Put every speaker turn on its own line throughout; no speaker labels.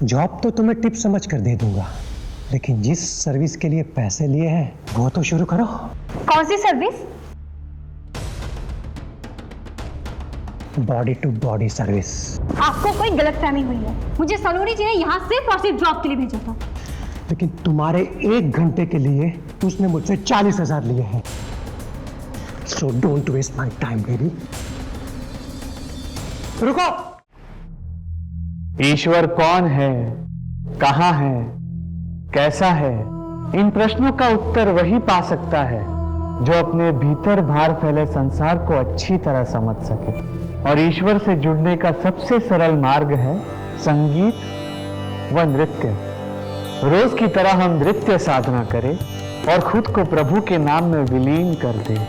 Job तो तुम्हें tip समझ कर दे दूंगा, लेकिन जिस सर्विस के लिए पैसे लिए हैं वो तो शुरू करो।
कौन सी service?
Body to body service.
आपको कोई गलतफहमी हुई है। मुझे सलोनी जी ने यहाँ से प्रोसेस जॉब के लिए भेजा था।
लेकिन तुम्हारे 1 घंटे के लिए उसने मुझसे 40,000 लिए हैं। So don't waste my time baby. रुको।
ईश्वर कौन है, कहाँ है, कैसा है, इन प्रश्नों का उत्तर वही पा सकता है जो अपने भीतर बाहर फैले संसार को अच्छी तरह समझ सके। और ईश्वर से जुड़ने का सबसे सरल मार्ग है संगीत व नृत्य। रोज की तरह हम नृत्य साधना करें और खुद को प्रभु के नाम में विलीन कर दें।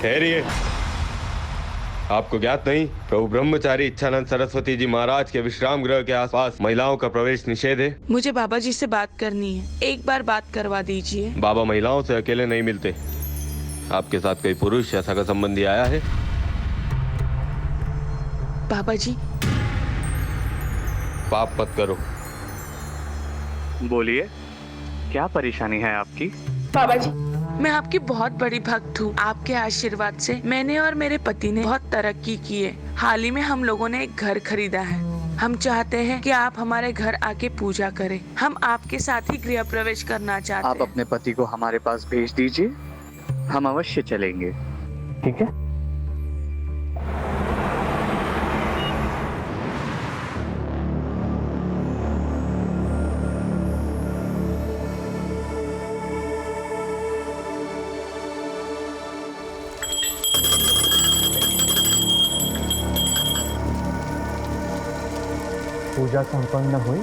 ठहरिए। आपको ज्ञात नहीं, प्रभु ब्रह्मचारी इच्छानंद सरस्वती जी महाराज के विश्राम गृह के आसपास महिलाओं का प्रवेश निषेध है।
मुझे बाबा जी से बात करनी है, एक बार बात करवा दीजिए।
बाबा महिलाओं से अकेले नहीं मिलते। आपके साथ कोई पुरुष या सगा संबंधी आया है?
बाबा जी।
पाप मत करो।
बोलिए, क्या परेशानी है आपकी?
बाबा जी, मैं आपकी बहुत बड़ी भक्त हूँ। आपके आशीर्वाद से मैंने और मेरे पति ने बहुत तरक्की की है। हाल ही में हम लोगों ने एक घर खरीदा है। हम चाहते हैं कि आप हमारे घर आके पूजा करें। हम आपके साथ ही गृह प्रवेश करना चाहते हैं।
आप अपने पति को हमारे पास भेज दीजिए, हम अवश्य चलेंगे। ठीक है? पूजा संपन्न हुई।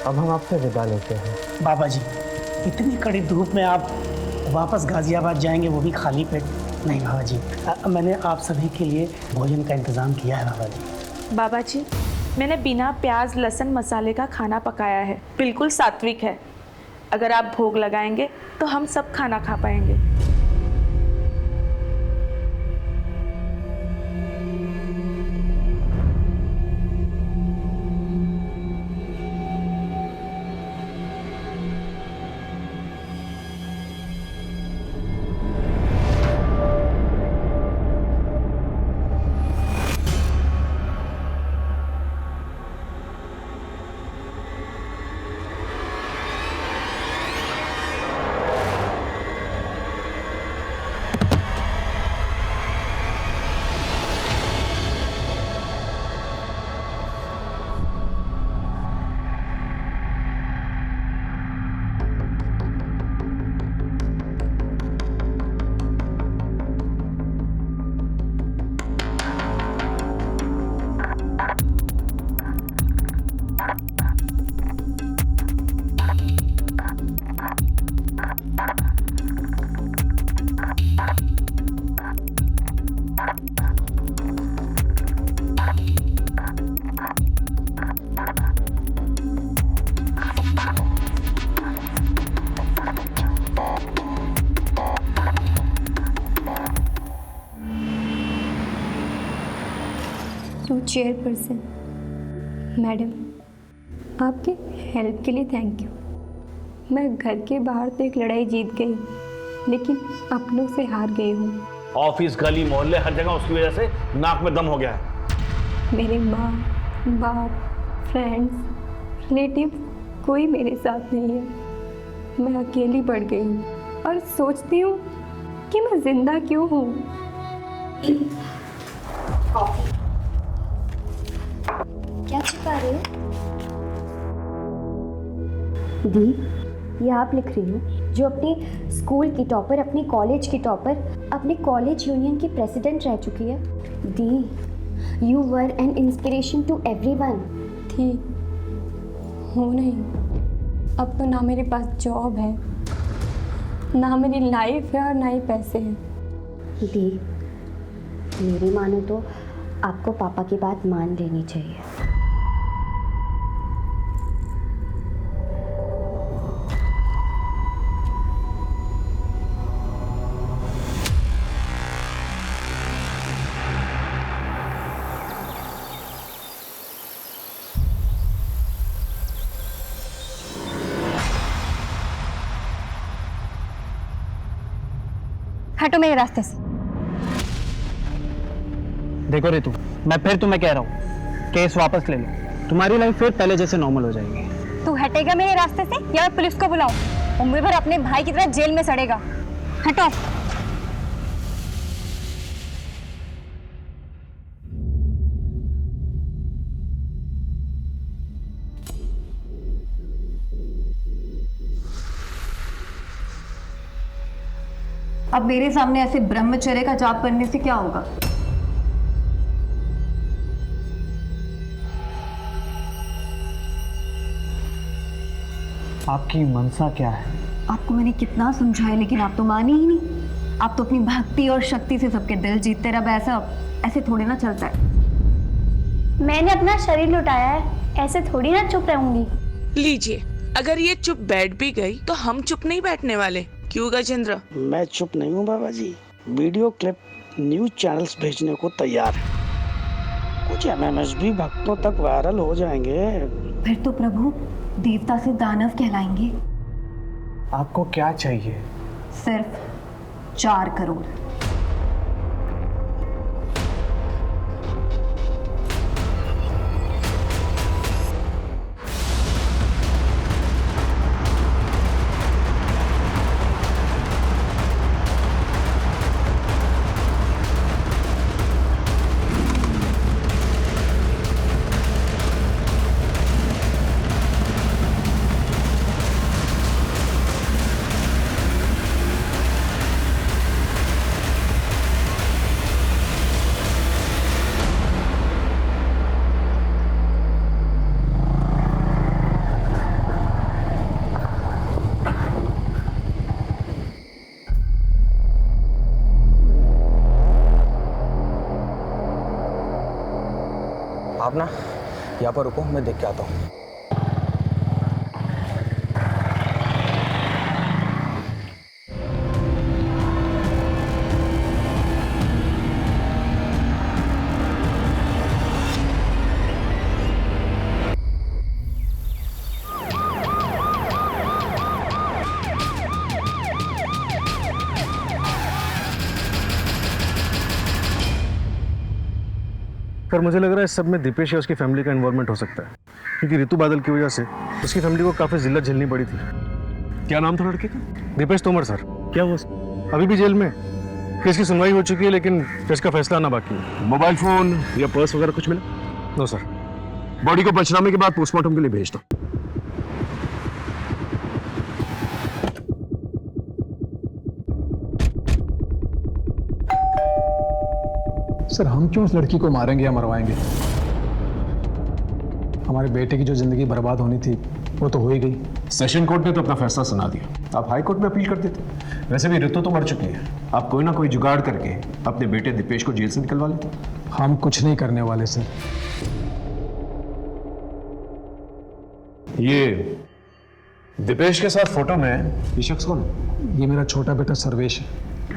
अब हम आपसे विदा लेते हैं।
बाबा जी, इतनी कड़ी धूप में आप वापस गाजियाबाद जाएंगे, वो भी खाली पेट? नहीं बाबा जी, मैंने आप सभी के लिए भोजन का इंतज़ाम किया है बाबा जी।
बाबा जी, मैंने बिना प्याज लहसुन मसाले का खाना पकाया है, बिल्कुल सात्विक है। अगर आप भोग लगाएंगे तो हम सब खाना खा पाएंगे।
टू चेयरपर्सन मैडम, आपके हेल्प के लिए थैंक यू। मैं घर के बाहर तो एक लड़ाई जीत गई, लेकिन अपनों से हार गई हूँ।
ऑफिस, गली, मोहल्ले, हर जगह उसकी वजह से नाक में दम हो गया है।
मेरे माँ बाप, फ्रेंड्स, रिलेटिव कोई मेरे साथ नहीं है। मैं अकेली पड़ गई हूँ और सोचती हूँ कि मैं जिंदा क्यों हूँ।
क्या छिपा रहे हो? दी, ये आप लिख रही हो जो अपने स्कूल की टॉपर, अपने कॉलेज की टॉपर, अपने कॉलेज यूनियन की प्रेसिडेंट रह चुकी है। दी, you were an inspiration to everyone.
थी, हो नहीं। अब तो ना मेरे पास जॉब है, ना मेरी लाइफ है और ना ही पैसे हैं।
दी, मेरी मानो तो आपको पापा की बात मान लेनी चाहिए।
हटो मेरे रास्ते से।
देखो रितु, मैं फिर तुम्हें कह रहा हूँ, केस वापस ले लो, तुम्हारी लाइफ फिर पहले जैसे नॉर्मल हो जाएगी।
तू हटेगा मेरे रास्ते से या मैं पुलिस को बुलाऊं? उम्र भर अपने भाई की तरह जेल में सड़ेगा। हटो।
अब मेरे सामने ऐसे ब्रह्मचर्य का जाप करने से क्या होगा?
आपकी मनसा क्या है?
आपको मैंने कितना समझाया लेकिन आप तो माने ही नहीं। आप तो अपनी भक्ति और शक्ति से सबके दिल जीतते रहे। ऐसा ऐसे थोड़ी ना चलता है।
मैंने अपना शरीर लुटाया है, ऐसे थोड़ी ना चुप रहूंगी।
लीजिए, अगर ये चुप बैठ भी गई तो हम चुप नहीं बैठने वाले। क्यों गजेंद्र?
मैं चुप नहीं हूँ बाबा जी। वीडियो क्लिप न्यूज चैनल्स भेजने को तैयार है। कुछ एमएमएसबी भक्तों तक वायरल हो जाएंगे।
फिर तो प्रभु देवता से दानव कहलाएंगे।
आपको क्या चाहिए?
सिर्फ 4 करोड़।
आप ना यहाँ पर रुको, मैं देख के आता हूँ।
पर मुझे लग रहा है इस सब में दीपेश या उसकी फैमिली का इन्वॉल्वमेंट हो सकता है, क्योंकि ऋतु बादल की वजह से उसकी फैमिली को काफी जिल्लत झेलनी पड़ी थी। क्या नाम था लड़के का? दीपेश तोमर सर। क्या हुआ? अभी भी जेल में। केस की सुनवाई हो चुकी है लेकिन केस का फैसला आना बाकी है। मोबाइल फोन या पर्स वगैरह कुछ मिला? No sir. बॉडी को पंचनामे के बाद पोस्टमार्टम के लिए भेज दो।
सर हम क्यों उस लड़की को मारेंगे या मरवाएंगे? हमारे बेटे की जो जिंदगी बर्बाद होनी थी वो तो हो ही गई।
सेशन कोर्ट ने तो अपना फैसला सुना दिया, आप हाई कोर्ट में अपील कर देते। वैसे भी ऋतु तो मर चुकी है, आप कोई ना कोई जुगाड़ करके अपने बेटे दीपेश को जेल से निकलवा लेते।
हम कुछ नहीं करने वाले सर।
ये दीपेश के साथ फोटो में ये शख्स कौन है?
ये मेरा छोटा बेटा सर्वेश है,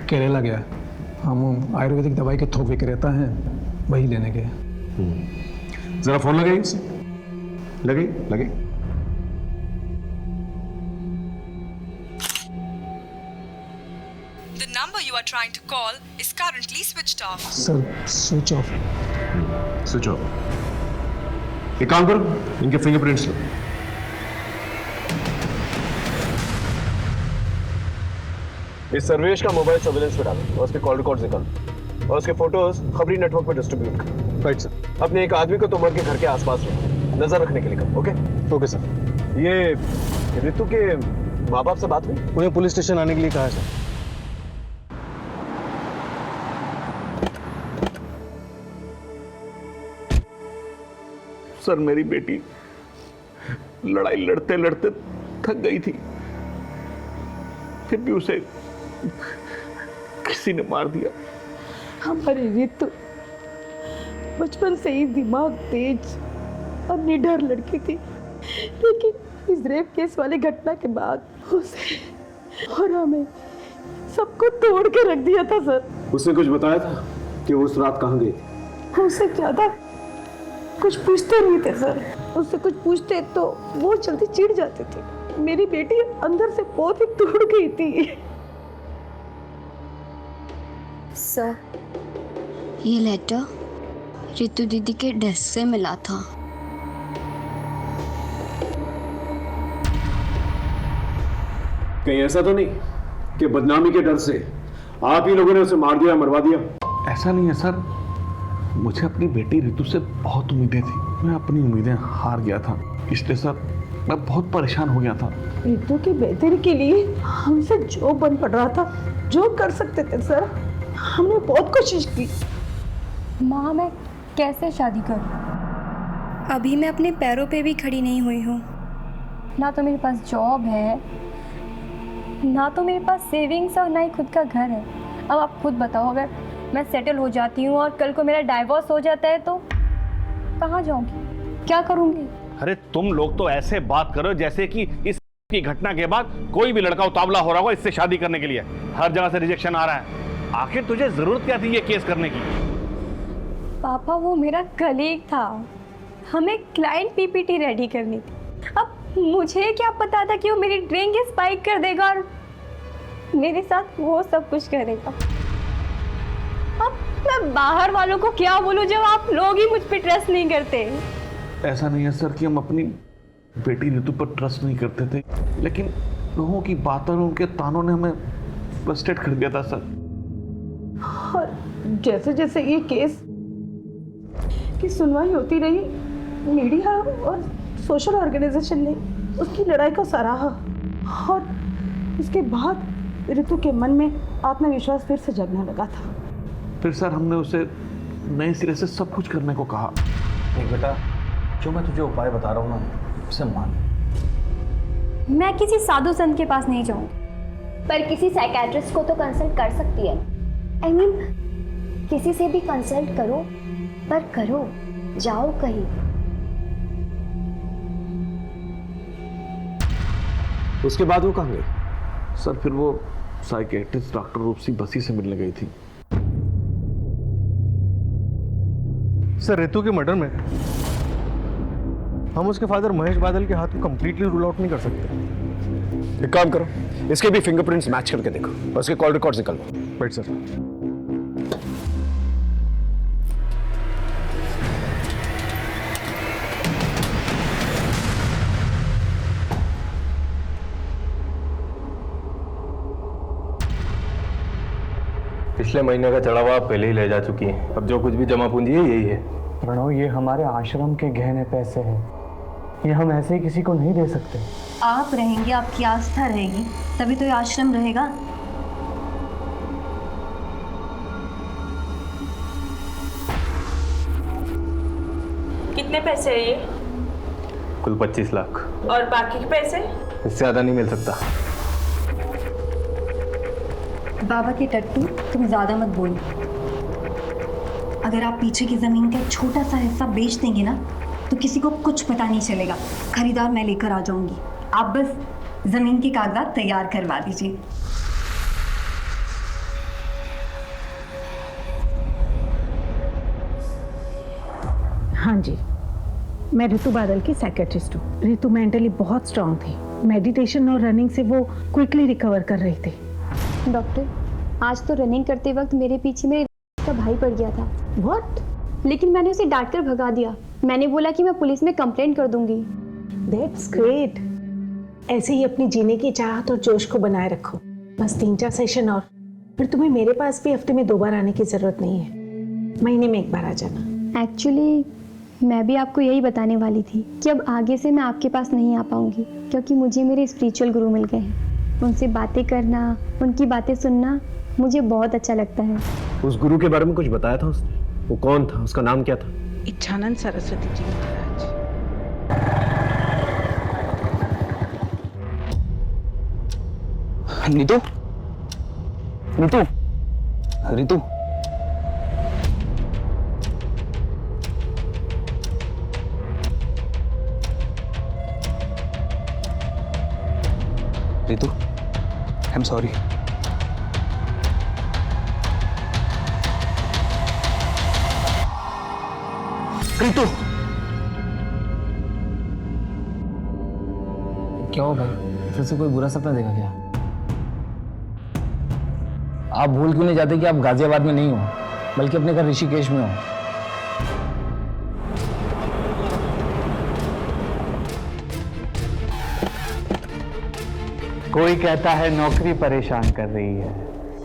केरला गया है। हम आयुर्वेदिक दवाई के थोक विक्रेता हैं, वही लेने गए।
जरा फोन लगाइए उसे। लगे।
The number you are trying to call is currently switched off.
Sir switch off.
Switch off. एक काम करो, इनके फिंगरप्रिंट्स लो। इस सर्वेश का मोबाइल सर्विलेंस पे डालो और उसके कॉल रिकॉर्ड्स निकालो और उसके फोटोज खबरी नेटवर्क पे डिस्ट्रीब्यूट करो। Right sir. अपने एक आदमी को तुमर के घर के आसपास रखो, नजर रखने के लिए करो। Okay sir. ये ऋतु के माँ बाप से बात हुई? उन्हें पुलिस स्टेशन आने के लिए कहा है सर। सर मेरी बेटी लड़ाई लड़ते लड़ते थक गई थी, फिर भी उसे किसी ने मार दिया।
हमारी ऋतु बचपन से ही दिमाग तेज और निडर लड़की थी, लेकिन इस रेप केस वाली घटना के बाद उसे और हमें सबको तोड़ के रख दिया था सर।
उसने कुछ बताया था कि वो उस रात कहाँ गई थी?
उससे ज्यादा कुछ पूछते नहीं थे सर। उससे कुछ पूछते तो वो जल्दी चिढ़ जाते थे। मेरी बेटी अंदर से बहुत ही टूट गई थी।
सर, ये लेटर रितु दीदी के डेस्क से मिला था।
कहीं ऐसा तो नहीं कि बदनामी के डर से आप ही लोगों ने उसे मार दिया, मरवा दिया?
ऐसा नहीं है सर, मुझे अपनी बेटी रितु से बहुत उम्मीदें थी। मैं अपनी उम्मीदें हार गया था, इसलिए सर मैं बहुत परेशान हो गया था।
रितु की बेहतरी के लिए हमसे जो बन पड़ रहा था, जो कर सकते थे सर, हमने बहुत कोशिश की।
माँ, मैं कैसे शादी करूँ? अभी मैं अपने पैरों पे भी खड़ी नहीं हुई हूँ। ना तो मेरे पास जॉब है, ना तो मेरे पास सेविंग्स और ना ही खुद का घर है। अब आप खुद बताओ, अगर मैं सेटल हो जाती हूँ और कल को मेरा डाइवोर्स हो जाता है तो कहाँ जाऊँगी, क्या करूँगी?
अरे तुम लोग तो ऐसे बात करो जैसे कि इस की घटना के बाद कोई भी लड़का उतावला हो रहा होगा इससे शादी करने के लिए। हर जगह से रिजेक्शन आ रहा है। आखिर तुझे जरूरत क्या थी ये केस करने की?
पापा, वो मेरा कलीग था, हमें क्लाइंट पीपीटी रेडी करनी थी। अब मुझे क्या पता था कि वो मेरी ड्रिंक स्पाइक कर देगा और मेरे साथ वो सब कुछ करेगा। अब मैं बाहर वालों को क्या बोलूं जब आप लोग ही मुझ पे ट्रस्ट नहीं करते?
ऐसा नहीं है सर कि हम अपनी बेटी रितु पर ट्रस्ट नहीं करते थे, लेकिन लोगों की बातों और उनके तानों ने हमें फ्रस्ट्रेट कर दिया था सर।
और जैसे जैसे ये केस की सुनवाई होती रही, मीडिया और सोशल ऑर्गेनाइजेशन ने उसकी लड़ाई को सराहा और इसके बाद रितु के मन में आत्मविश्वास फिर से जगने लगा था।
फिर सर हमने उसे नए सिरे से सब कुछ करने को कहा।
देख बेटा, जो मैं तुझे उपाय बता रहा हूँ ना, उसे मान।
मैं किसी साधु संत के पास नहीं जाऊँ,
पर किसी साइकेट्रिस्ट को तो कंसल्ट कर सकती है। I mean, किसी से भी कंसल्ट करो, पर करो, जाओ कहीं।
उसके बाद वो कहाँ गई?
सर फिर वो साइकेट्रिस्ट डॉक्टर रूपसी बसी से मिलने गई थी।
सर, रितु के मर्डर में हम उसके फादर महेश बादल के हाथ को कंप्लीटली रूल आउट नहीं कर सकते। एक काम करो, इसके भी फिंगरप्रिंट्स मैच करके देखो और उसके कॉल रिकॉर्ड्स निकालो। Right sir.
पिछले महीने का चढ़ावा आप पहले ही ले जा चुकी हैं। अब जो कुछ भी जमा पूंजी है यही है।
प्रणव, ये हमारे आश्रम के गहने पैसे हैं, ये हम ऐसे ही किसी को नहीं दे सकते।
आप रहेंगे, आपकी आस्था रहेगी, तभी तो ये आश्रम रहेगा।
कितने पैसे है ये?
कुल 25 लाख।
और बाकी के पैसे?
इससे ज्यादा नहीं मिल सकता।
बाबा के टट्टू, तुम ज्यादा मत बोलो। अगर आप पीछे की जमीन का एक छोटा सा हिस्सा बेच देंगे ना, तो किसी को कुछ पता नहीं चलेगा। खरीदार मैं लेकर आ जाऊंगी, आप बस जमीन के कागजात तैयार करवा दीजिए।
हाँ जी, मैं रितु बादल की साइकेट्रिस्ट हूँ। रितु मेंटली बहुत स्ट्रांग थी, मेडिटेशन और रनिंग से वो क्विकली रिकवर कर रही थी।
डॉक्टर, आज तो रनिंग करते वक्त मेरे पीछे मेरे का भाई पड़ गया था।
व्हाट?
लेकिन मैंने उसे डांट कर भगा दिया। मैंने बोला कि मैं पुलिस में कंप्लेंट कर दूंगी।
That's great. ऐसे ही अपनी जीने की चाहत और जोश को बनाए रखो। बस 3-4 सेशन और फिर तुम्हें मेरे पास भी हफ्ते में 2 बार आने की जरूरत नहीं है, महीने में 1 बार आ जाना।
एक्चुअली मैं भी आपको यही बताने वाली थी कि अब आगे से मैं आपके पास नहीं आ पाऊंगी, क्योंकि मुझे मेरे स्पिरिचुअल गुरु मिल गए हैं। उनसे बातें करना, उनकी बातें सुनना मुझे बहुत अच्छा लगता है।
उस गुरु के बारे में कुछ बताया था उसने? वो कौन था, उसका नाम क्या था?
Ichchhanand Saraswati ji Maharaj.
Neetu, Neetu, Ritu, Ritu, I am sorry. Ritu, क्या हो भाई, फिर से कोई बुरा सपना देखा क्या? आप भूल क्यों नहीं जाते कि आप गाजियाबाद में नहीं हो, बल्कि अपने घर ऋषिकेश में हो।
कोई कहता है नौकरी परेशान कर रही है,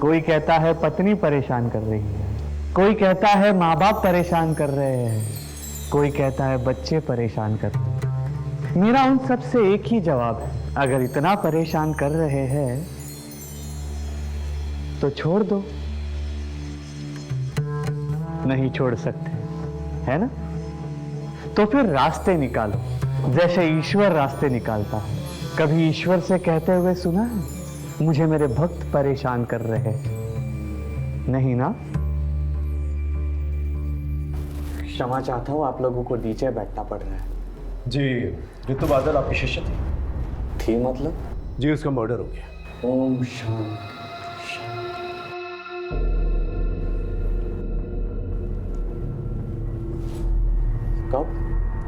कोई कहता है पत्नी परेशान कर रही है, कोई कहता है माँ बाप परेशान कर रहे हैं, कोई कहता है बच्चे परेशान कर रहे हैं। मेरा उन सब से एक ही जवाब है, अगर इतना परेशान कर रहे हैं तो छोड़ दो। नहीं छोड़ सकते, है ना? तो फिर रास्ते निकालो, जैसे ईश्वर रास्ते निकालता है। कभी ईश्वर से कहते हुए सुना है, मुझे मेरे भक्त परेशान कर रहे हैं? नहीं ना? क्षमा चाहता हूं, आप लोगों को नीचे बैठना पड़ रहा है।
जी, ऋतु बादल आपकी शिष्य
थी मतलब?
जी, उसका मर्डर हो गया।
ओम शांति। कब?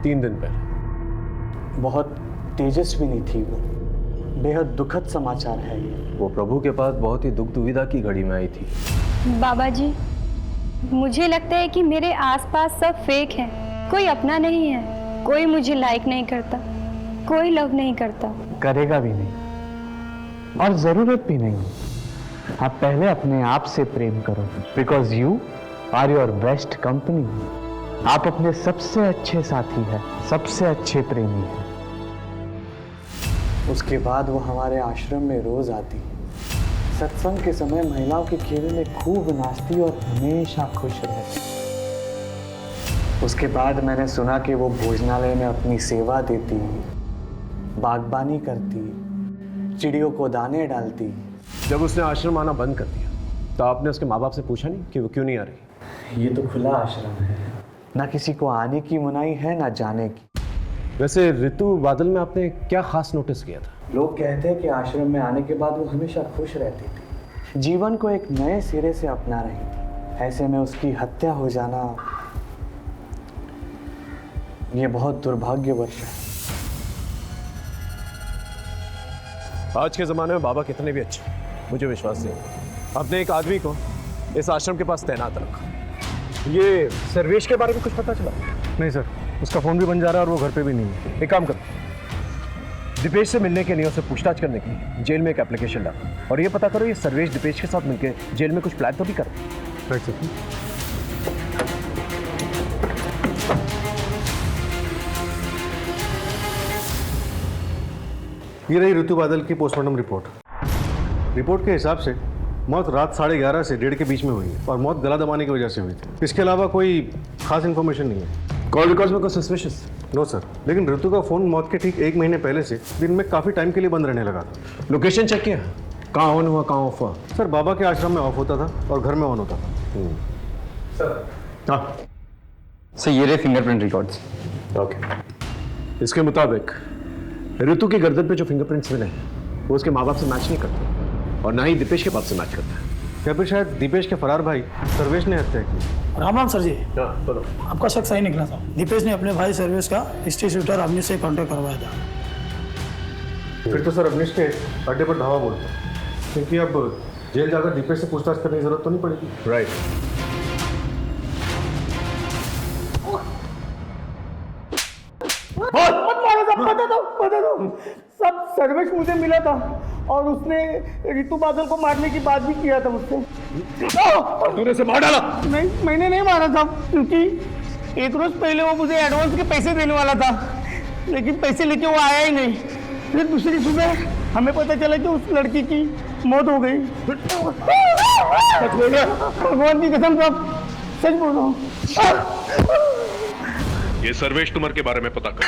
3 दिन पहले।
बहुत तेजस्विनी थी वो, बेहद दुखद समाचार है ये।
वो प्रभु के पास बहुत ही दुख दुविधा की घड़ी में आई थी।
बाबा जी, मुझे लगता है कि मेरे आसपास सब फेक है, कोई अपना नहीं है, कोई मुझे लाइक नहीं करता, कोई लव नहीं करता,
करेगा भी नहीं और जरूरत भी नहीं। आप पहले अपने आप से प्रेम करो, because you are your best company. आप अपने सबसे अच्छे साथी हैं, सबसे अच्छे प्रेमी हैं। उसके बाद वो हमारे आश्रम में रोज आती, सत्संग के समय महिलाओं के खेल में खूब नाचती और हमेशा खुश रहती। उसके बाद मैंने सुना कि वो भोजनालय में अपनी सेवा देती, बागबानी करती, चिड़ियों को दाने डालती।
जब उसने आश्रम आना बंद कर दिया तो आपने उसके माँ बाप से पूछा नहीं कि वो क्यों नहीं आ रही?
ये तो खुला आश्रम है, ना किसी को आने की मनाही है ना जाने की।
वैसे ऋतु बादल में आपने क्या खास नोटिस किया था?
लोग कहते हैं कि आश्रम में आने के बाद वो हमेशा खुश रहती थी, जीवन को एक नए सिरे से अपना रही थी। ऐसे में उसकी हत्या हो जाना, ये बहुत दुर्भाग्यवश है।
आज के ज़माने में बाबा कितने भी अच्छे, मुझे विश्वास नहीं, आपने एक आदमी को इस आश्रम के पास तैनात रखा। ये सर्वेश के बारे में कुछ पता चला?
नहीं सर, उसका फ़ोन भी बंद जा रहा है और वो घर पे भी नहीं है।
एक काम करो, दीपेश से मिलने के लिए, उससे पूछताछ करने के लिए जेल में एक एप्लीकेशन डालो और ये पता करो ये सर्वेश दीपेश के साथ मिलकर जेल में कुछ प्लान तो भी कर।
Right sir. ये रही ऋतु बादल की पोस्टमार्टम रिपोर्ट के हिसाब से मौत रात 11:30 से 1:30 के बीच में हुई है और मौत गला दबाने की वजह से हुई थी। इसके अलावा कोई खास इन्फॉर्मेशन नहीं है।
कॉल रिकॉर्ड्स में कोई सस्पिशियस?
नो सर, लेकिन ऋतु का फ़ोन मौत के ठीक 1 महीने पहले से दिन में काफ़ी टाइम के लिए बंद रहने लगा था।
लोकेशन चेक किया? कहाँ ऑन हुआ, कहाँ ऑफ हुआ?
सर, बाबा के आश्रम में ऑफ होता था और घर में ऑन होता था।
सर, हाँ
सर, ये रहे फिंगरप्रिंट रिकॉर्ड्स।
ओके, इसके मुताबिक ऋतु की गर्दन पे जो फिंगरप्रिंट्स मिले वो उसके माँ बाप से मैच नहीं करते और ना ही दीपेश के बाप से मैच करता है।
या फिर शायद दीपेश के फरार भाई सर्वेश ने हत्या की।
राम राम सर जी।
बोलो।
आपका शक सही निकला था। दीपेश ने अपने भाई सर्वेश का हिस्ट्री शूटर अवनीश से कॉन्टेक्ट करवाया था।
फिर तो सर अवनीश के अड्डे पर धावा बोलते हैं, क्योंकि अब जेल जाकर दीपेश से पूछताछ करने की जरूरत तो नहीं पड़ेगी।
राइट।
बता दो सब सर्वेश मुझे मिला था और उसने ऋतु बादल को मारने की बात भी किया था मुझसे।
तूने उसे मार डाला?
नहीं, मैंने नहीं मारा था, क्योंकि एक रोज पहले वो मुझे एडवांस के पैसे देने वाला था, लेकिन पैसे लेके वो आया ही नहीं। फिर दूसरी सुबह हमें पता चला कि उस लड़की की मौत हो गई।
सच बोल रहा?
भगवान की कसम साहब, सच बोल रहा हूँ।
ये सर्वेश तुमर के बारे में पता कर।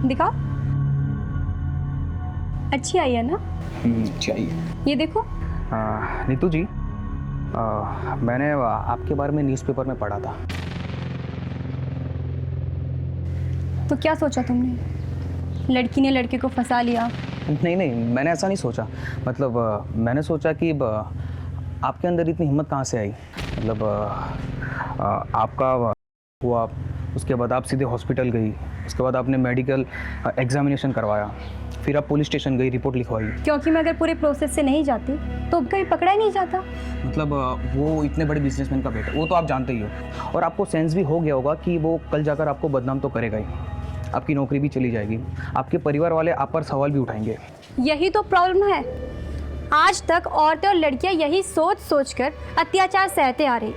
दिखाओ, अच्छी आई है ना?
चाहिए।
ये देखो।
नीतू जी, मैंने आपके बारे में न्यूज़पेपर में पढ़ा था।
तो क्या सोचा तुमने? लड़की ने लड़के को फंसा लिया?
नहीं, मैंने ऐसा नहीं सोचा। मतलब मैंने सोचा कि आपके अंदर इतनी हिम्मत कहाँ से आई? मतलब आपका हुआ, उसके बाद आप सीधे हॉस्पिटल गई, उसके बाद आपने मेडिकल एग्जामिनेशन करवाया, फिर आप पुलिस स्टेशन गई, रिपोर्ट लिखवाई।
क्योंकि मैं अगर पूरे प्रोसेस से नहीं जाती तो कहीं पकड़ा ही नहीं जाता।
मतलब वो इतने बड़े बिजनेसमैन का बेटा, वो तो आप जानते ही हो, और आपको सेंस भी हो गया होगा कि वो कल जाकर आपको बदनाम तो करेगा ही, आपकी नौकरी भी चली जाएगी, आपके परिवार वाले आप पर सवाल भी उठाएंगे।
यही तो प्रॉब्लम है। आज तक औरतें और लड़कियां यही सोच सोच कर अत्याचार सहते आ रही,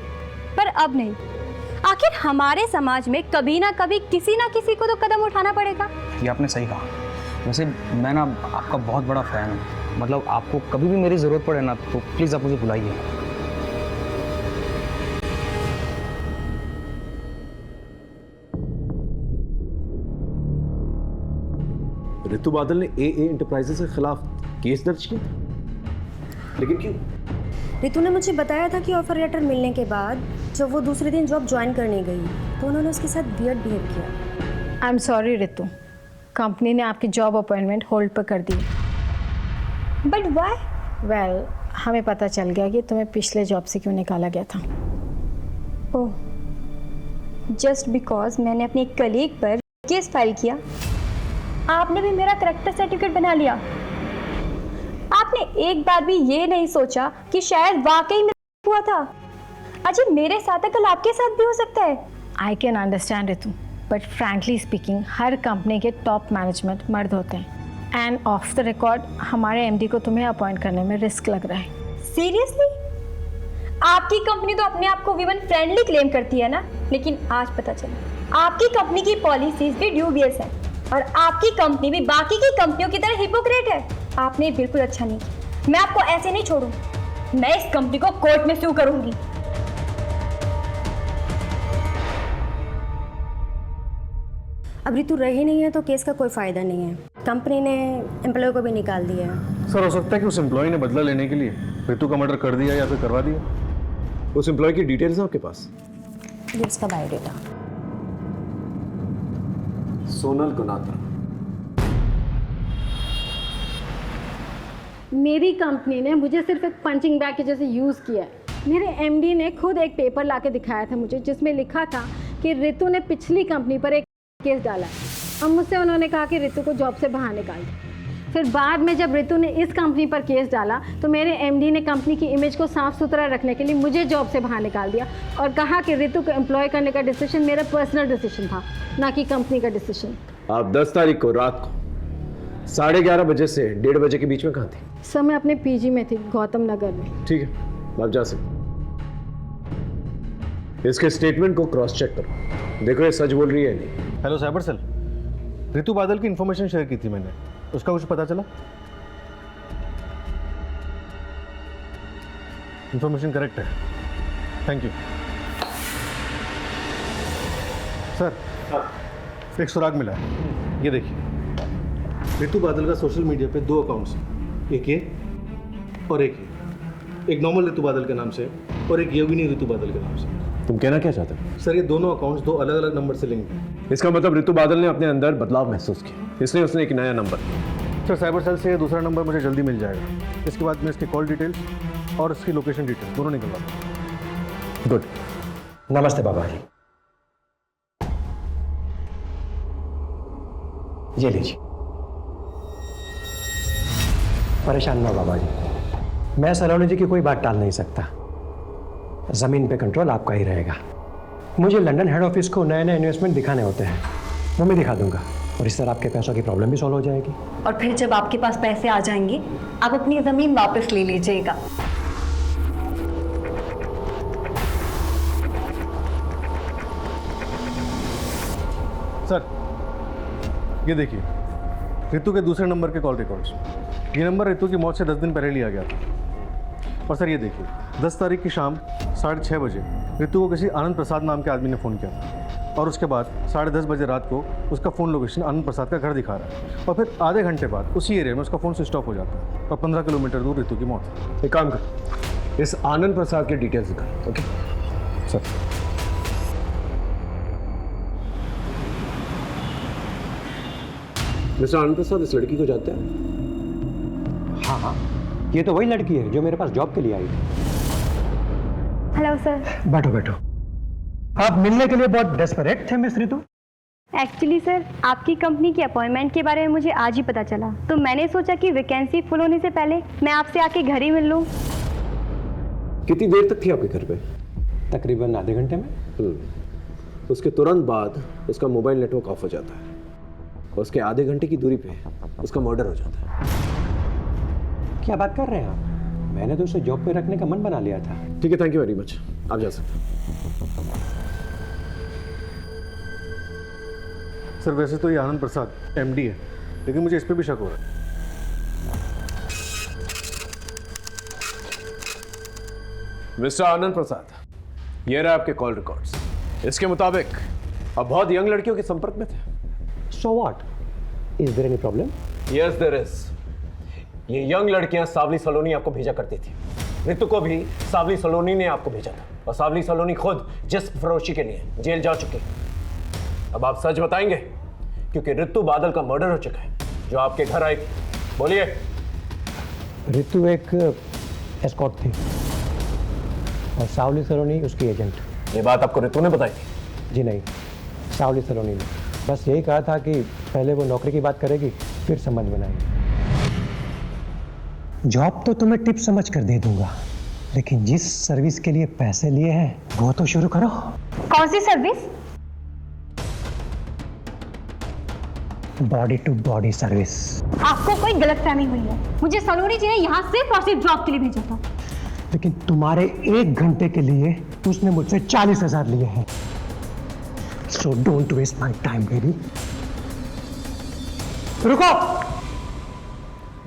पर अब नहीं। आखिर हमारे समाज में कभी ना कभी किसी ना किसी को तो कदम उठाना पड़ेगा।
ये आपने सही कहा। वैसे मैं ना आपका बहुत बड़ा फ़ैन हूँ, मतलब आपको कभी भी मेरी ज़रूरत पड़े ना तो प्लीज़ आप मुझे बुलाइए।
ऋतु बादल ने AA एंटरप्राइजेस के खिलाफ केस दर्ज किया, लेकिन क्यों?
रितु ने मुझे बताया था कि ऑफर लेटर मिलने के बाद जब वो दूसरे दिन जॉब ज्वाइन करने गई तो उन्होंने उसके साथ वियर्ड बिहेव किया।
आई एम सॉरी रितु, कंपनी ने आपकी जॉब अपॉइंटमेंट होल्ड पर कर दी।
But why?
वेल, हमें पता चल गया कि तुम्हें पिछले जॉब से क्यों निकाला गया था।
ओह, जस्ट बिकॉज मैंने अपने एक कलीग पर केस फाइल किया। आपने भी मेरा करेक्टर सर्टिफिकेट बना लिया। आपने एक बार भी ये नहीं सोचा कि शायद वाकई में हुआ था। अजय मेरे साथ है, कल आपके साथ भी हो सकता है।
I can understand Ritu, but frankly speaking her company के टॉप मैनेजमेंट मर्द होते हैं, एंड ऑफ द रिकॉर्ड हमारे एमडी को तुम्हें अपॉइंट करने में रिस्क लग रहा है।
सीरियसली? आपकी कंपनी तो अपने आप को वीमन फ्रेंडली क्लेम करती है ना, लेकिन आज पता चला आपकी कंपनी की पॉलिसीज भी ड्यूबियस है और आपकी कंपनी भी बाकी की कंपनियों की तरह हिपोक्रेट है। आपने बिल्कुल अच्छा नहीं किया। मैं आपको ऐसे नहीं छोड़ूंगी, मैं इस कंपनी को कोर्ट में सू करूंगी। अब ऋतु रही नहीं है तो केस का कोई फायदा नहीं है। कंपनी ने एम्प्लॉय को भी निकाल दिया है।
सर, हो सकता है कि उस एम्प्लॉय ने बदला लेने के लिए ऋतु का मर्डर कर दिया या फिर करवा दिया। उस एम्प्लॉय की डिटेल्स है आपके पास?
ये उसका बायोडेटा।
सोनल गुनात्रा।
मेरी कंपनी ने मुझे सिर्फ एक पंचिंग बैग के जैसे यूज़ किया है। मेरे एमडी ने खुद एक पेपर लाके दिखाया था मुझे, जिसमें लिखा था कि ऋतु ने पिछली कंपनी पर एक केस डाला है। अब मुझसे उन्होंने कहा कि ऋतु को जॉब से बाहर निकाल दो। फिर बाद में जब ऋतु ने इस कंपनी पर केस डाला तो मेरे एमडी ने कंपनी की इमेज को साफ सुथरा रखने के लिए मुझे जॉब से बाहर निकाल दिया और कहा कि ऋतु को एम्प्लॉय करने का डिसीजन मेरा पर्सनल डिसीजन था, ना कि कंपनी का डिसीजन।
आप 10 तारीख को रात को 11:30 बजे से 1:30 बजे के बीच में कहाँ थी?
सर, मैं अपने पीजी में थी, गौतम नगर में।
ठीक है, आप जा सकते। इसके स्टेटमेंट को क्रॉस चेक करो, देखो ये सच बोल रही है नहीं। हेलो साइबर सेल, ऋतु बादल की इन्फॉर्मेशन शेयर की थी मैंने, उसका कुछ पता चला? इन्फॉर्मेशन करेक्ट है, थैंक यू सर। एक सुराग मिला है, ये देखिए। ऋतु बादल का सोशल मीडिया पे 2 अकाउंट्स हैं, एक ये और एक ये। एक नॉर्मल ऋतु बादल के नाम से और एक योगिनी ऋतु बादल के नाम से। तुम कहना क्या चाहते हो? सर, ये दोनों अकाउंट्स 2 अलग अलग नंबर से लिंक हैं। इसका मतलब ऋतु बादल ने अपने अंदर बदलाव महसूस किया, इसलिए उसने एक नया नंबर। सर, साइबर सेल से दूसरा नंबर मुझे जल्दी मिल जाएगा। इसके बाद मैं इसकी कॉल डिटेल्स और इसकी लोकेशन डिटेल्स दोनों निकलवा दूँ। गुड।
नमस्ते बाबा जी, ये लीजिए। परेशान ना बाबा जी, मैं सलोनी जी की कोई बात टाल नहीं सकता। जमीन पे कंट्रोल आपका ही रहेगा। मुझे लंदन हेड ऑफिस को नए नए इन्वेस्टमेंट दिखाने होते हैं, वो मैं दिखा दूंगा और इस तरह आपके पैसों की प्रॉब्लम भी सॉल्व हो जाएगी।
और फिर जब आपके पास पैसे आ जाएंगे आप अपनी ज़मीन वापस ले लीजिएगा।
सर, ये देखिए ऋतु के दूसरे नंबर के कॉल रिकॉर्ड्स। ये नंबर ऋतु की मौत से 10 दिन पहले लिया गया था। और सर, ये देखिए 10 तारीख की शाम 6:30 बजे ऋतु को किसी आनंद प्रसाद नाम के आदमी ने फ़ोन किया था और उसके बाद 10:30 बजे रात को उसका फ़ोन लोकेशन आनंद प्रसाद का घर दिखा रहा है और फिर आधे घंटे बाद उसी एरिया में उसका फ़ोन स्विच ऑफ हो जाता है और 15 किलोमीटर दूर ऋतु की मौत है। एक काम कर, इस आनंद प्रसाद की डिटेल्स दिखा। Okay sir. मिस्टर आनंद प्रसाद इस लड़की को जानते हैं?
हाँ, ये तो वही लड़की है जो मेरे पास जॉब के लिए आई थी।
Hello sir.
बैठो बैठो। आप मिलने के लिए बहुत डेस्परेट थे मिस रितु?
एक्चुअली सर, आपकी कंपनी की अपॉइंटमेंट के बारे में मुझे आज ही पता चला, तो मैंने सोचा कि वैकेंसी फुल होने से पहले मैं आपसे आके घर ही मिल लूँ।
कितनी देर तक थी आपके घर पे?
तकरीबन आधे घंटे में।
उसके तुरंत बाद उसका मोबाइल नेटवर्क ऑफ हो जाता है और उसके आधे घंटे की दूरी पे उसका मर्डर हो जाता है।
क्या बात कर रहे हैं आप? मैंने तो उसे जॉब पे रखने का मन बना लिया था।
ठीक है, थैंक यू वेरी मच, आप जा सकते हैं।
सर वैसे तो ये आनंद प्रसाद एमडी है, लेकिन मुझे इस पे भी शक हो रहा है।
मिस्टर आनंद प्रसाद, ये रहा आपके कॉल रिकॉर्ड्स। इसके मुताबिक आप बहुत यंग लड़कियों के संपर्क में थे।
So what? Is there any problem?
Yes there is. ये यंग लड़कियां सावली सलोनी आपको भेजा करती थी। रितु को भी सावली सलोनी ने आपको भेजा था, और सावली सलोनी खुद जिस्म फरोशी के लिए जेल जा चुकी। अब आप सच बताएंगे, क्योंकि रितु बादल का मर्डर हो चुका है जो आपके घर आई। बोलिए।
रितु एक एस्कॉर्ट थी और सावली सलोनी उसकी एजेंट।
ये बात आपको रितु ने बताई थी?
जी नहीं, सावली सलोनी ने बस यही कहा था कि पहले वो नौकरी की बात करेगी, फिर समझ बनाएगी। जॉब तो तुम्हें टिप समझ कर दे दूंगा, लेकिन जिस सर्विस के लिए पैसे लिए हैं वो तो शुरू करो।
कौन सी service?
Body to body service.
आपको कोई गलतफहमी हुई है। मुझे सलोनी जी ने यहाँ सिर्फ और सिर्फ जॉब के लिए भेजा था।
लेकिन तुम्हारे 1 घंटे के लिए उसने मुझसे 40,000 लिए हैं। So don't waste my time baby. रुको।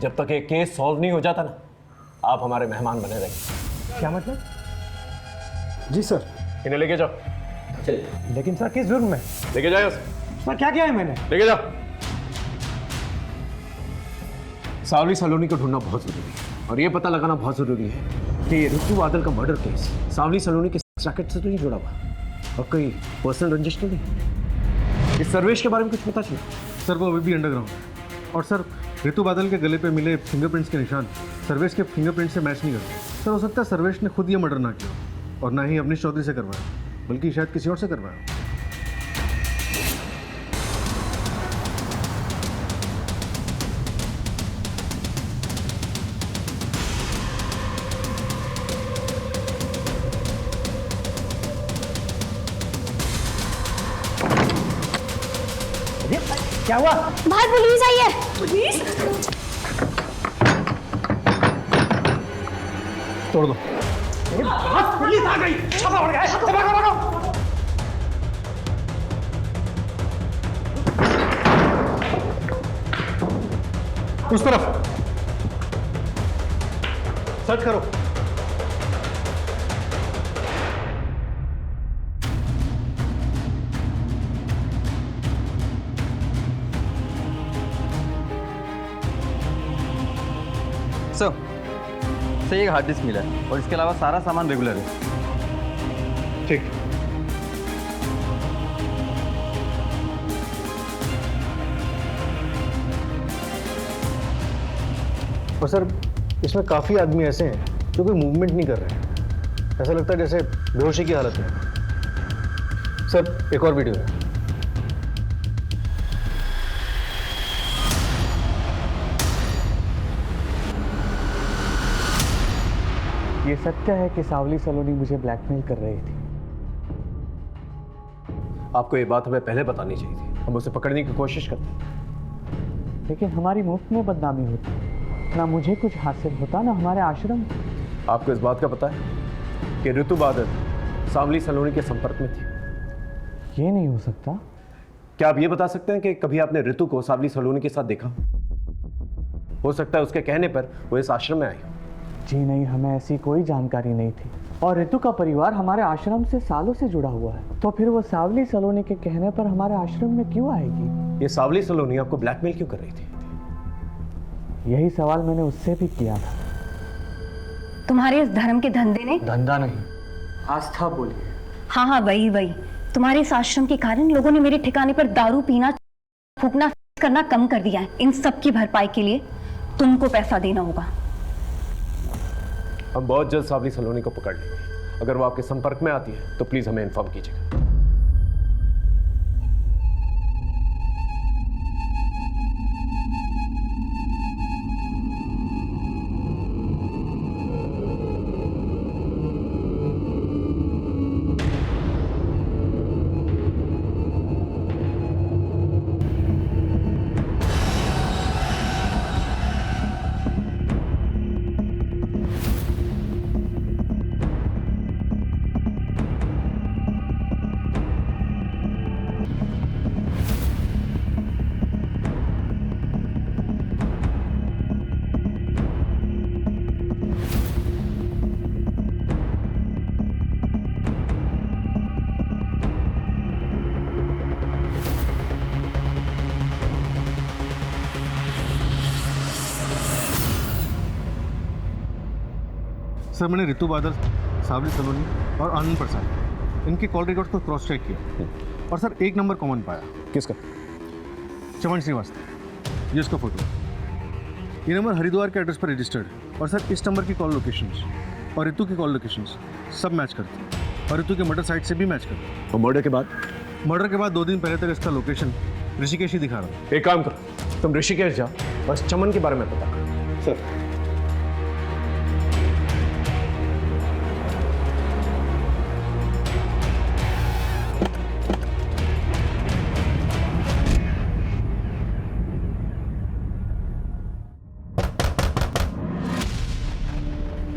जब तक ये केस सॉल्व नहीं हो जाता ना, आप हमारे मेहमान बने रहेंगे।
क्या मतलब?
जी सर।
इन्हें लेके जाओ।
चलिए। लेकिन सर किस जुर्म में?
लेके जाओ।
सर क्या किया है मैंने?
लेके जाओ। सावली सलोनी को ढूंढना बहुत जरूरी है, और ये पता लगाना बहुत जरूरी है कि ये रितु बादल का मर्डर केस सावली सलोनी के रैकेट से तो नहीं जुड़ा हुआ, और कोई पर्सनल रंजिश तो नहीं। इस सर्वेश के बारे में कुछ पता चला?
सर वो अभी भी अंडरग्राउंड है, और सर रितु बादल के गले पे मिले फिंगरप्रिंट्स के निशान सर्वेश के फिंगरप्रिंट से मैच नहीं करते। सर हो सकता है सर्वेश ने खुद ये मर्डर ना किया, और ना ही अवनीश चौधरी से करवाया, बल्कि शायद किसी और से करवाया।
क्या हुआ?
बाहर पुलिस आई है। पुलिस?
तोड़ दो।
पुलिस आ गई। भागो भागो।
उस तरफ सर्च करो।
सर एक हार्ड डिस्क मिला है, और इसके अलावा सारा सामान रेगुलर है।
ठीक। और सर इसमें काफ़ी आदमी ऐसे हैं जो कोई मूवमेंट नहीं कर रहे हैं, ऐसा लगता है जैसे बेहोशी की हालत में। सर एक और वीडियो है।
ये सत्य है कि सावली सलोनी मुझे ब्लैकमेल कर रही थी।
आपको ये बात हमें पहले बतानी चाहिए थी, हम उसे पकड़ने की कोशिश करते,
लेकिन हमारी मुफ्त में बदनामी होती, ना मुझे कुछ हासिल होता ना हमारे आश्रम।
आपको इस बात का पता है कि रितु बादल सावली सलोनी के संपर्क में थी?
ये नहीं हो सकता।
क्या आप ये बता सकते हैं कि कभी आपने रितु को सावली सलोनी के साथ देखा? हो सकता है उसके कहने पर वो इस आश्रम में आई।
जी नहीं, हमें ऐसी कोई जानकारी नहीं थी, और रितु का परिवार हमारे आश्रम से सालों से जुड़ा हुआ है, तो फिर वो सावली सलोनी के कहने पर हमारे आश्रम में क्यों आएगी?
ये सावली सलोनी आपको ब्लैकमेल क्यों कर रही थी?
यही सवाल मैंने उससे भी किया था।
तुम्हारे इस धर्म के धंधे ने,
धंधा नहीं, आस्था बोलिए।
हाँ हाँ वही तुम्हारे इस आश्रम के कारण लोगों ने मेरे ठिकाने पर दारू पीना, फूकना करना कम कर दिया है। इन सब की भरपाई के लिए तुमको पैसा देना होगा।
हम बहुत जल्द सावली सलोनी को पकड़ लेंगे, अगर वो आपके संपर्क में आती है तो प्लीज हमें इन्फॉर्म कीजिएगा।
सर मैंने रितु बादल, सावली सलोनी और आनंद प्रसाद इनके कॉल रिकॉर्ड्स को क्रॉस चेक किया और सर एक नंबर कॉमन पाया।
किसका?
चमन श्रीवास्तव, ये उसका फोटो। ये नंबर हरिद्वार के एड्रेस पर रजिस्टर्ड और सर इस नंबर की कॉल लोकेशंस और रितु की कॉल लोकेशंस सब मैच करती हैं और रितु के मर्डर साइट से भी मैच करती है।
और मर्डर के बाद?
मर्डर के बाद 2 दिन पहले तक इसका लोकेशन ऋषिकेश ही दिखा रहा है।
एक काम करो, तुम ऋषिकेश जाओ बस चमन के बारे में पता करो। सर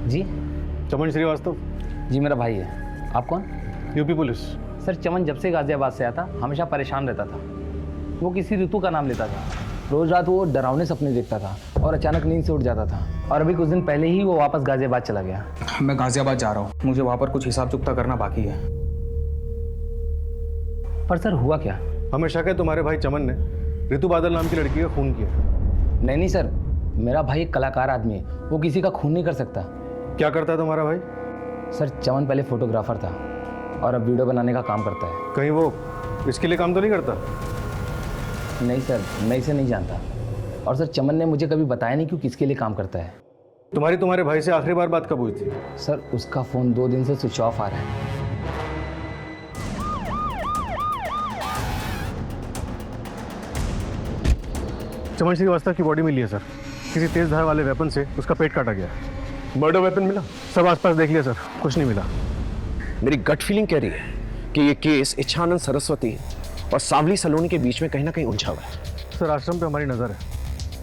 जी
चमन श्रीवास्तव।
जी मेरा भाई है। आप कौन?
UP police.
सर चमन जब से गाजियाबाद से आया था हमेशा परेशान रहता था। वो किसी ऋतु का नाम लेता था। रोज रात वो डरावने सपने देखता था और अचानक नींद से उठ जाता था। और अभी कुछ दिन पहले ही वो वापस गाजियाबाद चला गया। मैं गाजियाबाद जा रहा हूँ, मुझे वहाँ पर कुछ हिसाब चुकता करना बाकी है। पर सर हुआ क्या?
हमें शक है तुम्हारे भाई चमन ने रितु बादल नाम की लड़की का खून किया।
नहीं सर, मेरा भाई एक कलाकार आदमी है, वो किसी का खून नहीं कर सकता।
क्या करता है तुम्हारा भाई?
सर चमन पहले फोटोग्राफर था और अब वीडियो बनाने का काम करता है।
कहीं वो इसके लिए काम तो नहीं करता?
नहीं सर, मैं इसे नहीं जानता। और सर चमन ने मुझे कभी बताया नहीं कि किसके लिए काम करता है।
तुम्हारे भाई से आखिरी बार बात कब हुई थी?
सर उसका फ़ोन 2 दिन से स्विच ऑफ आ रहा है।
चमन श्रीवास्तव की बॉडी मिली है सर, किसी तेज धार वाले वेपन से उसका पेट काटा गया।
मर्डर वेपन मिला?
सब आसपास देख लिया सर, कुछ नहीं मिला।
मेरी गट फीलिंग कह रही है कि ये केस इच्छानंद सरस्वती और सावली सलोनी के बीच में कहीं ना कहीं उलझा हुआ है।
सर आश्रम पे हमारी नज़र है,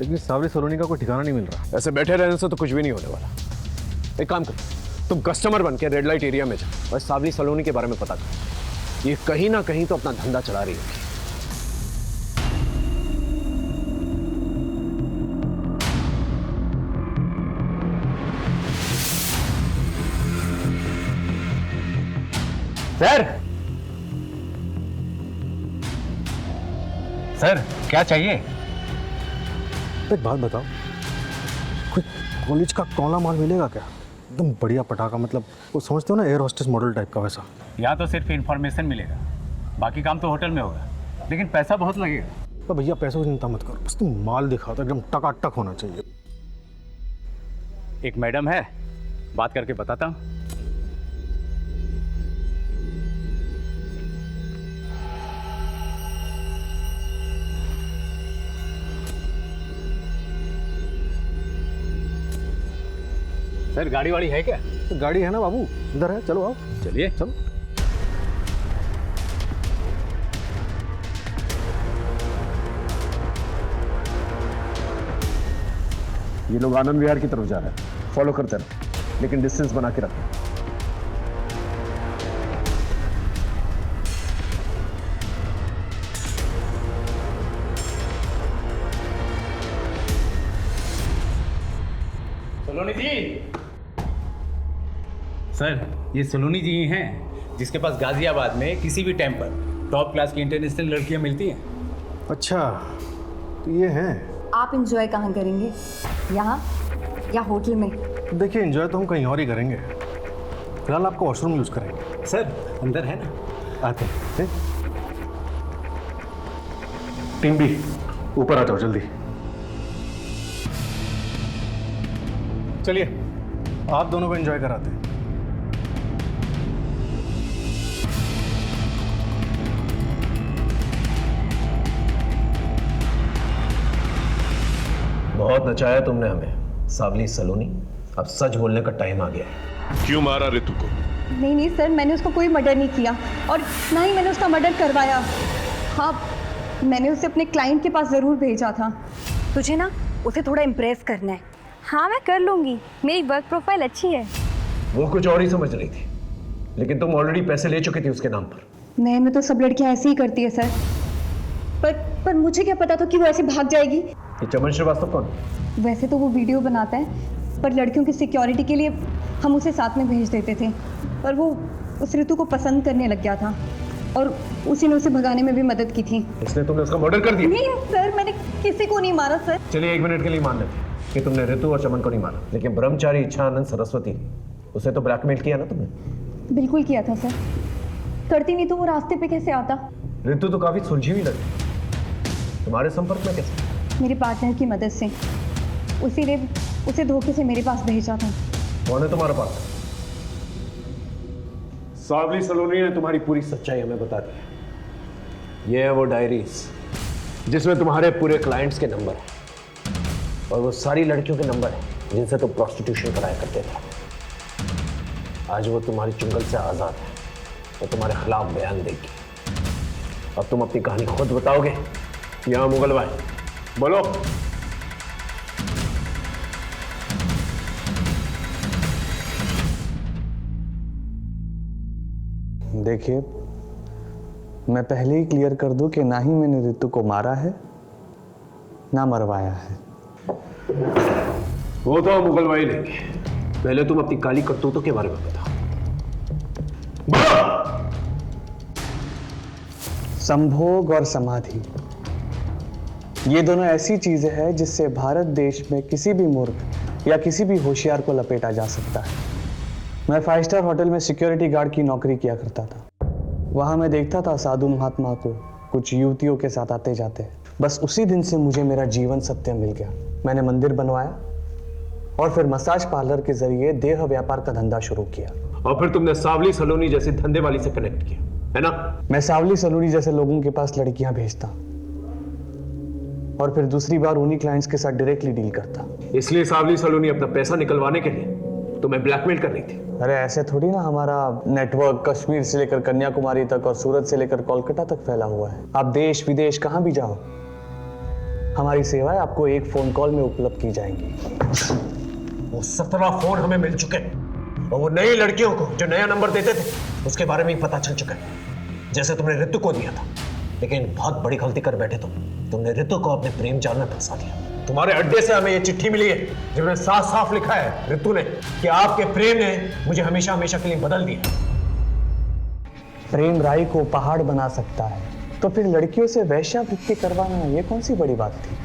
लेकिन सावली सलोनी का कोई ठिकाना नहीं मिल रहा।
ऐसे बैठे रहने से तो कुछ भी नहीं होने वाला। एक काम करो, तुम कस्टमर बन के रेड लाइट एरिया में जाओ और सावली सलोनी के बारे में पता करो। ये कहीं ना कहीं तो अपना धंधा चला रही होगी।
सर क्या चाहिए?
एक बात बताओ, कोई कॉलेज का कौला माल मिलेगा क्या? एकदम बढ़िया पटाखा, मतलब वो समझते हो ना, एयर होस्टेस मॉडल टाइप का वैसा।
यहाँ तो सिर्फ इन्फॉर्मेशन मिलेगा, बाकी काम तो होटल में होगा, लेकिन पैसा बहुत लगेगा।
तो भैया पैसों की चिंता मत करो, बस तुम माल दिखाओ तो एकदम टकाटक होना चाहिए।
एक मैडम है, बात करके बताता हूँ। सर गाड़ी वाड़ी है क्या?
तो गाड़ी है ना बाबू, इधर है, चलो आओ।
चलिए
चलो।
ये लोग आनंद विहार की तरफ जा रहे हैं, फॉलो करते रहो, लेकिन डिस्टेंस बना के रखो।
सलोनी जी। सर ये सलोनी जी ही हैं जिसके पास गाजियाबाद में किसी भी टाइम पर टॉप क्लास की इंटरनेशनल लड़कियां मिलती हैं।
अच्छा तो ये हैं।
आप एंजॉय कहाँ करेंगे, यहाँ या होटल में?
देखिए एंजॉय तो हम कहीं और ही करेंगे, फिलहाल आपका वॉशरूम यूज करेंगे।
सर अंदर है ना?
आते हैं। टीम बी ऊपर आ जाओ जल्दी। चलिए आप दोनों को एंजॉय कराते हैं।
बहुत नचाया तुमने हमें सावली सलोनी, अब सच बोलने का टाइम आ गया है।
क्यों मारा ऋतु को?
नहीं नहीं सर, मैंने उसको कोई मर्डर नहीं किया और ना ही मैंने उसका मर्डर करवाया। हाँ, मैंने उसे अपने क्लाइंट के पास ज़रूर भेजा था।
तुझे ना उसे थोड़ा इम्प्रेस करना है। हाँ मैं कर लूँगी, मेरी वर्क प्रोफाइल अच्छी है।
वो कुछ और ही समझ रही थी, लेकिन तुम ऑलरेडी पैसे ले चुकी थी उसके नाम पर।
नए में तो सब लड़कियां ऐसे ही करती है सर, पर मुझे क्या पता था कि वो ऐसे भाग जाएगी।
ये चमन श्रीवास्तव कौन?
वैसे तो वो वीडियो बनाता है, पर लड़कियों की सिक्योरिटी के लिए हम उसे साथ में भेज देते थे, पर वो उस ऋतु को पसंद करने लग गया था और उसी ने उसे भगाने में भी मदद की थी।
इसलिए तुमने उसका मर्डर कर दिया?
नहीं सर, मैंने किसी को नहीं मारा सर।
चलिए 1 मिनट के लिए मान लेते कि तुमने ऋतु और चमन को नहीं मारा, लेकिन ब्रह्मचारी इच्छानंद सरस्वती, उसे तो ब्लैकमेल किया ना तुमने?
बिल्कुल किया था सर, करती नहीं तो वो रास्ते पे कैसे आता।
ऋतु तो काफी सुलझी हुई लगी, तुम्हारे संपर्क में कैसे?
मेरे पार्टनर की मदद से, उसी ने उसे धोखे से मेरे पास भेजा था।
कौन है तुम्हारा पार्टनर? सावली सलोनी ने तुम्हारी पूरी सच्चाई हमें बता दी। ये है वो डायरीज जिसमें तुम्हारे पूरे क्लाइंट्स के नंबर है और वो सारी लड़कियों के नंबर है जिनसे तुम प्रोस्टिट्यूशन कराया करते थे। आज वो तुम्हारी चुंगल से आजाद है, वो तुम्हारे खिलाफ बयान देगी। अब तुम अपनी कहानी खुद बताओगे या मुगल भाई? बोलो।
देखिए, मैं पहले ही क्लियर कर दूं कि ना ही मैंने ऋतु को मारा है ना मरवाया है।
वो तो मुगल भाई लेंगे, पहले तुम अपनी काली करतूतों के बारे में बताओ।
संभोग और समाधि, ये दोनों ऐसी चीजें हैं जिससे भारत देश में किसी भी मूर्ख या किसी भी होशियार को लपेटा जा सकता है। मैं 5 स्टार होटल में सिक्योरिटी गार्ड की नौकरी किया करता था। वहां मैं देखता था साधु महात्मा को कुछ युवतियों के साथ आते जाते। बस उसी दिन से मुझे मेरा जीवन सत्य मिल गया। मैंने मंदिर बनवाया और फिर मसाज पार्लर के जरिए देह व्यापार का धंधा शुरू किया।
और फिर तुमने सावली सलोनी जैसे धंधे वाली से कनेक्ट किया, है ना?
मैं सावली सलोनी जैसे लोगों के पास लड़कियां भेजता और फिर दूसरी बार उन्हीं क्लाइंट्स के साथ डायरेक्टली डील करता।
इसलिए सावली सलोनी अपना पैसा निकलवाने के लिए तुम्हें ब्लैकमेल कर रही थी?
अरे ऐसे थोड़ी ना, हमारा नेटवर्क कश्मीर से लेकर कन्याकुमारी तक और सूरत से लेकर कोलकाता तक फैला हुआ है। आप देश विदेश कहां भी जाओ, हमारी सेवाएं आपको एक फोन कॉल में उपलब्ध की जाएंगी।
वो 17 फोन हमें मिल चुके हैं और वो नई लड़कियों को जो नया नंबर देते थे उसके बारे में ही पता चल चुका है, जैसे तुमने ऋतु को दिया था। लेकिन बहुत बड़ी गलती कर बैठे तुमने ऋतु को अपने प्रेम जाल में फंसा दिया। तुम्हारे अड्डे से हमें ये चिट्ठी मिली है जिसमें साफ साफ लिखा है ऋतु ने कि आपके प्रेम ने मुझे हमेशा हमेशा के लिए बदल दिया।
प्रेम राई को पहाड़ बना सकता है, तो फिर लड़कियों से वैश्यावृत्ति करवाना ये कौन सी बड़ी बात थी?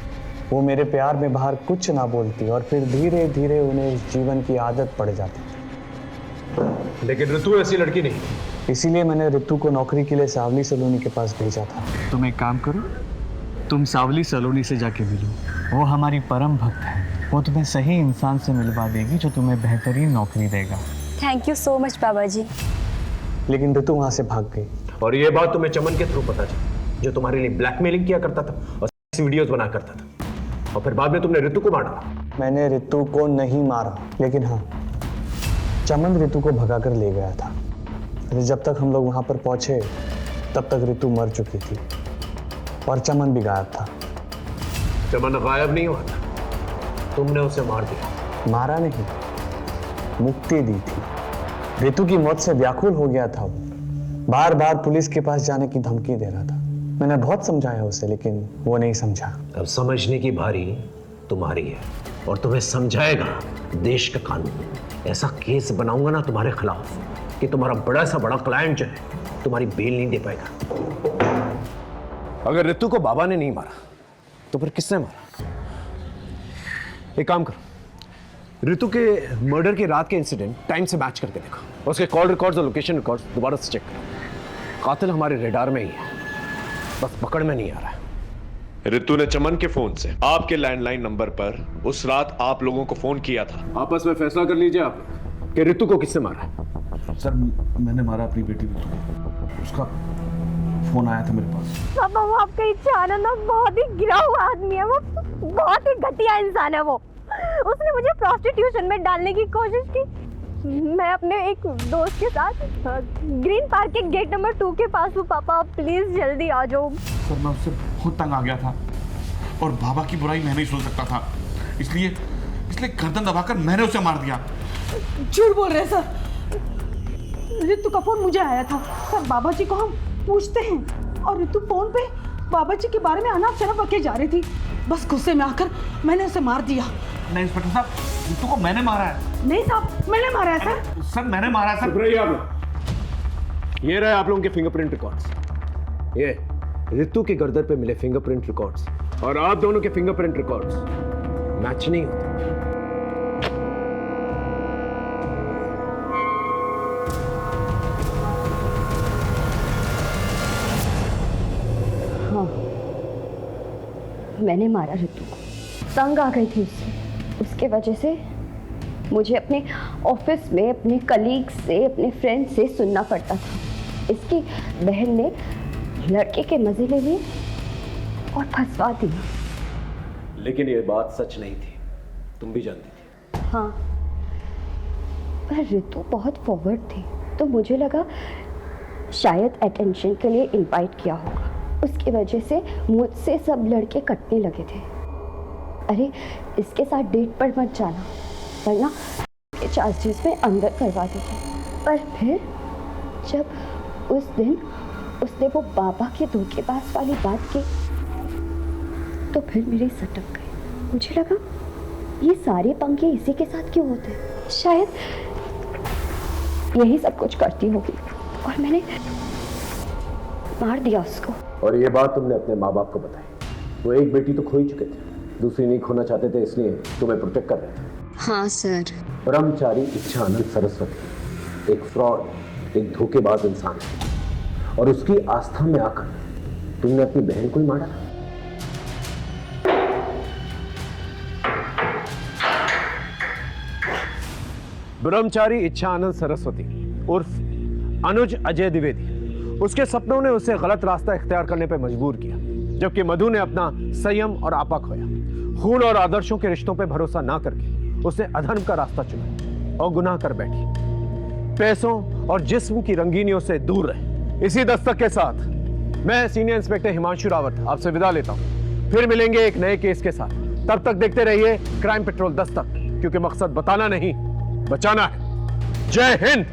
वो मेरे प्यार में बाहर कुछ ना बोलती और फिर धीरे धीरे उन्हें इस जीवन की आदत पड़ जाती थी।
लेकिन ऋतु ऐसी लड़की नहीं,
इसीलिए मैंने ऋतु को नौकरी के लिए सावली सलोनी के पास भेजा था। तुम एक काम करो, तुम सावली सलोनी से जाके मिलो। वो हमारी परम भक्त है, वो तुम्हें सही इंसान से मिलवा देगी जो तुम्हें बेहतरीन नौकरी देगा।
थैंक यू सो मच बाबा जी।
लेकिन ऋतु वहां से भाग गई
और ये बात तुम्हें चमन के थ्रू पता चली, जो तुम्हारे लिए ब्लैकमेलिंग किया करता था और वीडियोस बना करता था, और फिर बाद में तुमने ऋतु को मारा।
मैंने ऋतु को नहीं मारा, लेकिन हाँ, चमन ऋतु को भगा कर ले गया था। जब तक हम लोग वहां पर पहुंचे तब तक ऋतु मर चुकी थी और चमन भी गायब था।
चमन गायब नहीं हुआ था, तुमने उसे मार दिया।
मारा नहीं, मुक्ति दी थी। ऋतु की मौत से व्याकुल हो गया था वो, बार बार पुलिस के पास जाने की धमकी दे रहा था। मैंने बहुत समझाया उसे, लेकिन वो नहीं समझा।
अब समझने की बारी तुम्हारी है और तुम्हें समझाएगा देश का कानून। ऐसा केस बनाऊंगा ना तुम्हारे खिलाफ कि तुम्हारा बड़ा सा बड़ा क्लाइंट जो है तुम्हारी बेल नहीं दे पाएगा। अगर ऋतु को बाबा ने नहीं मारा तो फिर किसने मारा? एक काम करो, ऋतु के मर्डर की रात के इंसिडेंट टाइम से मैच करके देखो, उसके कॉल रिकॉर्ड्स और लोकेशन रिकॉर्ड्स दोबारा से चेक करो। कातिल हमारे रेडार में ही है, बस पकड़ में नहीं आ रहा है।
ऋतु ने चमन के फोन से आपके लैंडलाइन नंबर पर उस रात आप लोगों को फोन किया था।
आपस में फैसला कर लीजिए आप कि ऋतु को किसने मारा है।
सर मैंने मारा अपनी बेटी ऋतु को। उसका
फोन आया था मेरे पास।
पापा वो आपका इच्छा आनंद बहुत ही गिरा हुआ आदमी है, वो बहुत ही घटिया इंसान है। वो उसने मुझे प्रोस्टिट्यूशन में डालने की कोशिश की। मैं अपने एक दोस्त के साथ ग्रीन पार्क के गेट नंबर 2 के पास हूँ। पापा प्लीज जल्दी आ जाओ।
सर मैं उससे बहुत तंग आ गया था और बाबा की बुराई मैं नहीं सुन सकता था, इसलिए गर्दन दबाकर मैंने उसे मार दिया।
झूठ बोल रहे सर, रितु का फोन मुझे आया था। सर बाबा जी को हम पूछते हैं और रितु फोन पे बाबा जी के बारे में अनाप शनाप बके जा रही थी। बस गुस्से में आकर मैंने उसे मार दिया।
नहीं इंस्पेक्टर साहब, रितु को मैंने मारा है।
नहीं साहब, मैंने मारा है सर।
सर मैंने मारा है सर।
ये रहे आप लोगों के फिंगरप्रिंट रिकॉर्ड्स। ये रितु के गर्दन पे मिले फिंगरप्रिंट रिकॉर्ड्स और आप दोनों के फिंगरप्रिंट रिकॉर्ड्स मैच नहीं होते।
हाँ, मैंने मारा रितु को। तंग आ गई थी उसके वजह से मुझे अपने ऑफिस में अपने कलीग से, अपने फ्रेंड से सुनना पड़ता था। इसकी बहन ने लड़के के मजे ले लिए और फंसवा दिया।
लेकिन ये बात सच नहीं थी, तुम भी जानती थी।
हाँ, पर रितु बहुत फॉरवर्ड थी तो मुझे लगा शायद अटेंशन के लिए इनवाइट किया होगा। उसकी वजह से मुझसे सब लड़के कटने लगे थे। अरे इसके साथ डेट पर मत जाना वरना के चार्जेस में अंदर करवा देते। पर फिर जब उस दिन उसने वो बाबा के धोखेबाज वाली बात की तो फिर मेरे सटक गए। मुझे लगा ये सारे पंखे इसी के साथ क्यों होते हैं, शायद यही सब कुछ करती होगी और मैंने मार दिया उसको।
और ये बात तुमने अपने माँ बाप को बताई। वो एक बेटी तो खो ही चुके थे, दूसरी नहीं खोना चाहते थे, इसलिए तुम्हें प्रोटेक्ट कर रहे थे।
हाँ सर।
ब्रह्मचारी इच्छानंद सरस्वती एक फ्रॉड, एक धोखेबाज इंसान है और उसकी आस्था में आकर तुमने अपनी बहन को ही मारा। ब्रह्मचारी इच्छानंद सरस्वती उर्फ अनुज अजय द्विवेदी, उसके सपनों ने उसे गलत रास्ता इख्तियार करने पर मजबूर किया, जबकि मधु ने अपना संयम और आपा खोया। खून और आदर्शों के रिश्तों पर भरोसा ना करके उसने अधर्म का रास्ता चुना और गुनाह कर बैठी। पैसों और जिस्म की रंगीनियों से दूर रहे। इसी दस्तक के साथ मैं सीनियर इंस्पेक्टर हिमांशु रावत आपसे विदा लेता हूं। फिर मिलेंगे एक नए केस के साथ। तब तक देखते रहिए क्राइम पेट्रोल दस्तक, क्योंकि मकसद बताना नहीं बचाना है। जय हिंद।